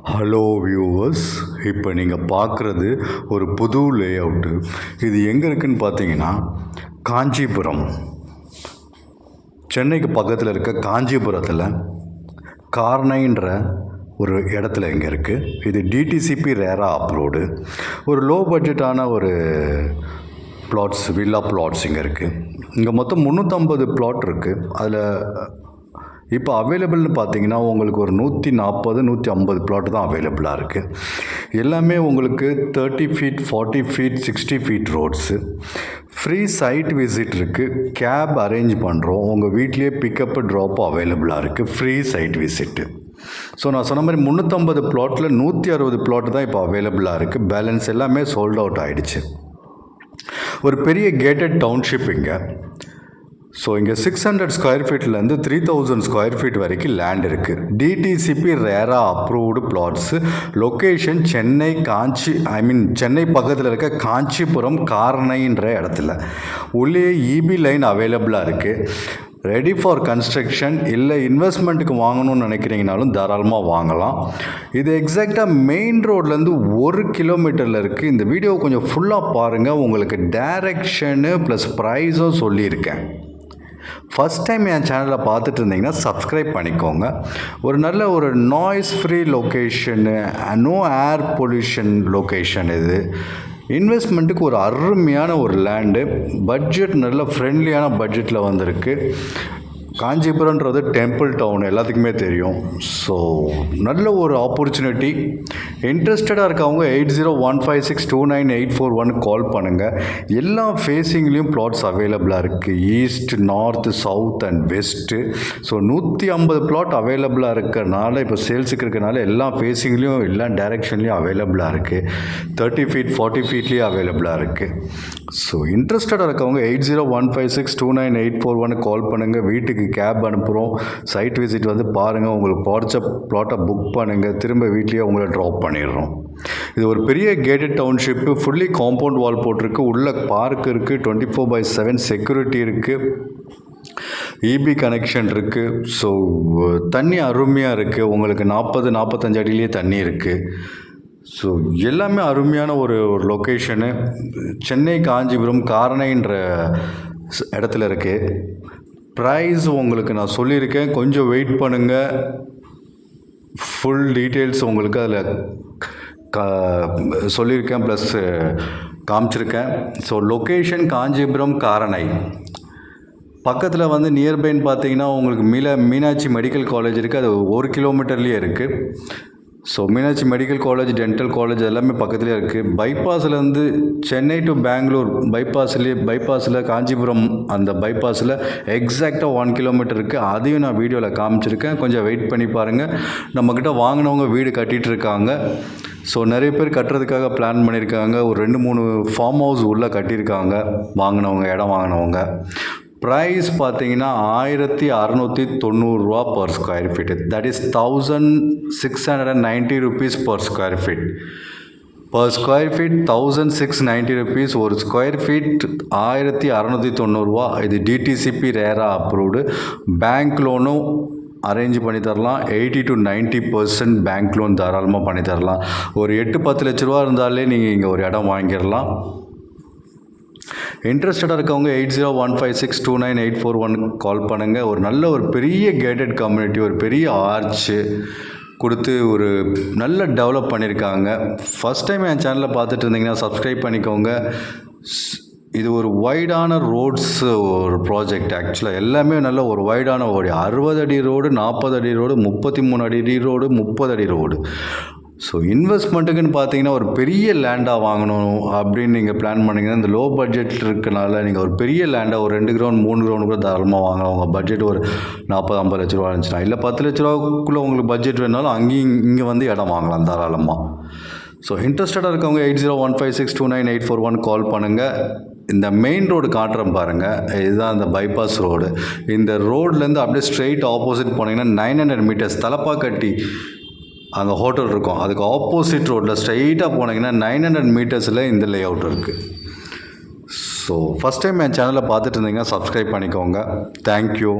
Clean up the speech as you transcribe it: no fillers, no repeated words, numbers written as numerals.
Hello viewers, இப்போ நீங்கள் பார்க்குறது ஒரு புது லேஅவுட்டு. இது எங்கே இருக்குதுன்னு பார்த்தீங்கன்னா காஞ்சிபுரம், சென்னைக்கு பக்கத்தில் இருக்க காஞ்சிபுரத்தில் கார்னைன்ற ஒரு இடத்துல இங்கே இருக்குது. இது டிடிசிபி ரேரா அப்ரூவ்டு. ஒரு லோ பட்ஜெட்டான ஒரு பிளாட்ஸ், வில்லா பிளாட்ஸ் இங்கே இருக்குது. இங்கே மொத்தம் 350 பிளாட் இருக்குது. அதில் இப்போ அவைலபிள்னு பார்த்தீங்கன்னா உங்களுக்கு ஒரு 140 150 பிளாட் தான் அவைலபிளாக இருக்குது. எல்லாமே உங்களுக்கு 30 feet 40 feet 60 feet roads. Free site visit இருக்குது. கேப் அரேஞ்ச் பண்ணுறோம். உங்கள் வீட்லேயே பிக்கப்பு ட்ராப்பும் அவைலபிளாக இருக்குது. Free side visit. ஸோ நான் சொன்ன மாதிரி 350 பிளாட்டில் 160 பிளாட் தான் இப்போ அவைலபிளாக இருக்குது. பேலன்ஸ் எல்லாமே சோல்ட் அவுட் ஆகிடுச்சு. ஒரு பெரிய கேட்டட் டவுன்ஷிப் இங்கே. ஸோ இங்கே 600 ஸ்கொயர் ஃபீட்லேருந்து 3000 ஸ்கொயர் ஃபீட் வரைக்கும் லேண்ட் இருக்குது. டிடிசிபி ரேரா approved plots. Location Chennai Chennai பக்கத்தில் இருக்க காஞ்சிபுரம் கார்னைன்ற இடத்துல. உள்ளே இபி லைன் அவைலபிளாக இருக்குது. Ready for construction. இல்லை இன்வெஸ்ட்மெண்ட்டுக்கு வாங்கணும்னு நினைக்கிறீங்கனாலும் தாராளமாக வாங்கலாம். இது எக்ஸாக்டாக மெயின் ரோட்லேருந்து 1 கிலோமீட்டரில் இருக்குது. இந்த வீடியோவை கொஞ்சம் ஃபுல்லாக பாருங்கள். உங்களுக்கு டைரெக்ஷனு ப்ளஸ் ப்ரைஸும் சொல்லியிருக்கேன். ஃபஸ்ட் டைம் என் சேனலை பார்த்துட்டு இருந்தீங்கன்னா சப்ஸ்கிரைப் பண்ணிக்கோங்க. ஒரு நல்ல ஒரு noise free location, no air pollution location. இது இன்வெஸ்ட்மெண்ட்டுக்கு ஒரு அருமையான ஒரு லேண்டு. பட்ஜெட் நல்ல ஃப்ரெண்ட்லியான பட்ஜெட்டில் வந்திருக்கு. காஞ்சிபுரம்ன்றது டெம்பிள் டவுன் எல்லாத்துக்குமே தெரியும். ஸோ நல்ல ஒரு ஆப்பர்ச்சுனிட்டி. இன்ட்ரெஸ்டடாக இருக்கவங்க 8015629841 கால் பண்ணுங்கள். எல்லா ஃபேஸிங்லேயும் பிளாட்ஸ் அவைலபிளாக இருக்குது. East, north, south and west. So 150 flat அவைலபிளாக இருக்கிறனால, இப்போ சேல்ஸுக்கு இருக்கிறனால எல்லா ஃபேஸிங்லேயும் எல்லா டைரெக்ஷன்லேயும் அவைலபிளாக இருக்குது. 30 ஃபீட் 40 ஃபீட்லேயும் அவைலபிளாக இருக்குது. ஸோ இன்ட்ரெஸ்டடாக இருக்கவங்க 8015629841 கால் பண்ணுங்கள். வீட்டுக்கு கேப் அனுப்புகிறோம். சைட் விசிட் வந்து பாருங்கள். உங்களுக்கு பிடிச்ச பிளாட்டை புக் பண்ணுங்கள். திரும்ப வீட்லேயே உங்களை ட்ராப் பண்ணிடுறோம். இது ஒரு பெரிய gated township. Fully compound wall போட்டிருக்கு. உள்ள பார்க் இருக்குது. 24/7 செக்யூரிட்டி இருக்குது. இபி கனெக்ஷன் இருக்குது. ஸோ தண்ணி அருமையாக இருக்குது. உங்களுக்கு 40-45 அடியிலேயே தண்ணி இருக்குது. ஸோ எல்லாமே அருமையான ஒரு லொக்கேஷனு. சென்னை காஞ்சிபுரம் கார்னைன்ற இடத்துல இருக்குது. ப்ரைஸ் உங்களுக்கு நான் சொல்லியிருக்கேன். கொஞ்சம் வெயிட் பண்ணுங்கள். ஃபுல் டீட்டெயில்ஸ் உங்களுக்கு அதில் சொல்லியிருக்கேன், ப்ளஸ் காமிச்சிருக்கேன். ஸோ லொக்கேஷன் காஞ்சிபுரம் காரணை பக்கத்தில் வந்து நியர்பைன்னு பார்த்தீங்கன்னா உங்களுக்கு மீனாட்சி மெடிக்கல் காலேஜ் இருக்குது. அது 1 கிலோமீட்டர்லேயே இருக்குது. So Meenakshi medical college, dental college எல்லாமே பக்கத்துலேயே இருக்குது. பைபாஸ்லேருந்து சென்னை டு பெங்களூர் பைபாஸில் காஞ்சிபுரம் அந்த பைபாஸில் எக்ஸாக்டாக 1 கிலோமீட்டர் இருக்குது. அதையும் நான் வீடியோவில் காமிச்சிருக்கேன். கொஞ்சம் வெயிட் பண்ணி பாருங்கள். நம்மக்கிட்ட வாங்கினவங்க வீடு கட்டிகிட்டு இருக்காங்க. ஸோ நிறைய பேர் கட்டுறதுக்காக பிளான் பண்ணியிருக்காங்க. ஒரு 2-3 ஃபார்ம் ஹவுஸ் உள்ளே கட்டியிருக்காங்க வாங்கினவங்க, இடம் வாங்கினவங்க. ப்ரைஸ் பார்த்தீங்கன்னா 1690 per square feet. That is 1690 rupees per square feet. Per square feet 1690 rupees. ஒரு ஸ்கொயர் ஃபீட் 1690. இது டிடிசிபி ரேரா அப்ரூவ்டு. பேங்க் லோனும் அரேஞ்ச் பண்ணி தரலாம். 80 to 90% பேங்க் லோன் தாராளமாக பண்ணி தரலாம். ஒரு 8-10 லட்ச ரூபா இருந்தாலே நீங்கள் இங்கே ஒரு இடம் வாங்கிடலாம். இன்ட்ரெஸ்டடாக இருக்கவங்க 8015629841 கால் பண்ணுங்கள். ஒரு நல்ல ஒரு பெரிய கேட்டட் கம்யூனிட்டி, ஒரு பெரிய ஆர்ச்சு கொடுத்து ஒரு நல்ல டெவலப் பண்ணியிருக்காங்க. ஃபஸ்ட் டைம் என் சேனலில் பார்த்துட்டு இருந்தீங்கன்னா சப்ஸ்கிரைப் பண்ணிக்கோங்க. இது ஒரு வைடான ரோட்ஸ் ஒரு ப்ராஜெக்ட். ஆக்சுவலாக எல்லாமே நல்ல ஒரு வைடான ரோடு. 60 அடி ரோடு, 40 அடி ரோடு, 33 அடி ரோடு, 30 அடி ரோடு. ஸோ இன்வெஸ்ட்மெண்ட்டுக்குன்னு பார்த்தீங்கன்னா ஒரு பெரிய லேண்டாக வாங்கணும் அப்படின்னு நீங்கள் பிளான் பண்ணிங்கன்னா, இந்த லோ பட்ஜெட்டில் இருக்கனால நீங்கள் ஒரு பெரிய லேண்டாக ஒரு 2 கிரவுண்ட் 3 கிரவுண்ட் கூட தாராளமாக வாங்கலாம். உங்கள் பட்ஜெட் ஒரு 40-50 லட்ச ரூபா இருந்துச்சுன்னா, இல்லை 10 லட்ச ரூபாக்குள்ளே உங்களுக்கு பட்ஜெட் வேணாலும் அங்கேயும் இங்கே வந்து இடம் வாங்கலாம் தாராளமாக. ஸோ இன்ட்ரெஸ்டடாக இருக்கவங்க 8015629841 கால் பண்ணுங்கள். இந்த மெயின் ரோடு காட்டுறேன் பாருங்கள். இதுதான் இந்த பைபாஸ் ரோடு. இந்த ரோட்லேருந்து அப்படியே ஸ்ட்ரெயிட் ஆப்போசிட் போனீங்கன்னா 900 மீட்டர்ஸ் தலப்பாக்கட்டி அங்கே ஹோட்டல் இருக்கும். அதுக்கு ஆப்போசிட் ரோட்டில் ஸ்ட்ரைட்டாக போனீங்கன்னா 900 மீட்டர்ஸில் இந்த லே அவுட் இருக்குது. ஸோ ஃபஸ்ட் டைம் என் சேனலை பார்த்துட்டு இருந்தீங்கன்னா சப்ஸ்கிரைப் பண்ணிக்கோங்க. தேங்க்யூ.